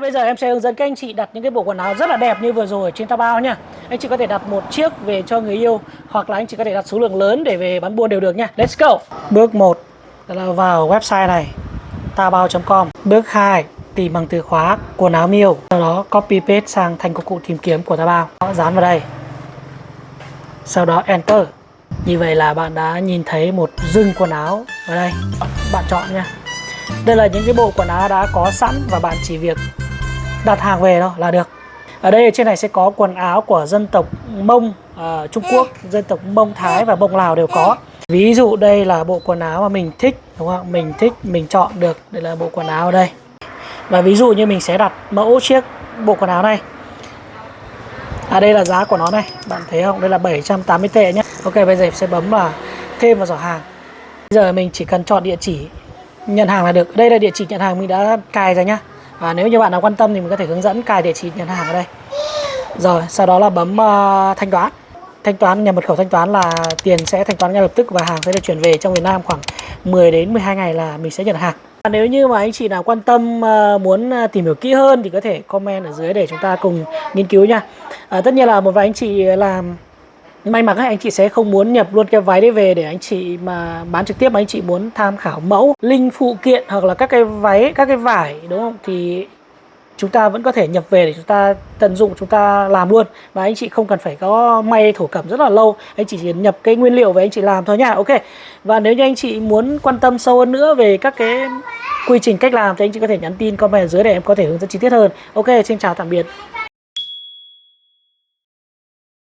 Bây giờ em sẽ hướng dẫn các anh chị đặt những cái bộ quần áo rất là đẹp như vừa rồi trên Taobao nha. Anh chị có thể đặt một chiếc về cho người yêu, hoặc là anh chị có thể đặt số lượng lớn để về bán buôn đều được nha. Let's go. Bước 1 là vào website này, taobao.com. Bước 2, tìm bằng từ khóa quần áo Miu. Sau đó copy paste sang thành công cụ tìm kiếm của Taobao. Dán vào đây. Sau đó enter. Như vậy là bạn đã nhìn thấy một rừng quần áo ở đây. Bạn chọn nha. Đây là những cái bộ quần áo đã có sẵn và bạn chỉ việc đặt hàng về thôi là được. Ở đây trên này sẽ có quần áo của dân tộc Mông, Trung Quốc, dân tộc Mông Thái và Mông Lào đều có. Ví dụ đây là bộ quần áo mà mình thích, đúng không? Mình thích, mình chọn được. Đây là bộ quần áo ở đây. Và ví dụ như mình sẽ đặt mẫu chiếc bộ quần áo này. Đây là giá của nó này, bạn thấy không? Đây là 780 tệ nhé. Ok, bây giờ sẽ bấm là thêm vào giỏ hàng. Bây giờ mình chỉ cần chọn địa chỉ nhận hàng là được. Đây là địa chỉ nhận hàng mình đã cài ra nhá. Và nếu như bạn nào quan tâm thì mình có thể hướng dẫn cài địa chỉ nhận hàng ở đây. Rồi, sau đó là bấm thanh toán. Thanh toán, nhập mật khẩu thanh toán là tiền sẽ thanh toán ngay lập tức và hàng sẽ được chuyển về trong Việt Nam khoảng 10 đến 12 ngày là mình sẽ nhận hàng. Nếu như mà anh chị nào quan tâm muốn tìm hiểu kỹ hơn thì có thể comment ở dưới để chúng ta cùng nghiên cứu nha. Tất nhiên là một vài anh chị làm may mặc anh chị sẽ không muốn nhập luôn cái váy đấy về để anh chị mà bán trực tiếp, mà anh chị muốn tham khảo mẫu, link phụ kiện hoặc là các cái váy, các cái vải, đúng không? Thì chúng ta vẫn có thể nhập về để chúng ta tận dụng, chúng ta làm luôn. Và anh chị không cần phải có may thổ cẩm rất là lâu, anh chỉ nhập cái nguyên liệu về anh chị làm thôi nha. Ok. Và nếu như anh chị muốn quan tâm sâu hơn nữa về các cái quy trình cách làm thì anh chị có thể nhắn tin comment ở dưới để em có thể hướng dẫn chi tiết hơn. Ok, xin chào tạm biệt.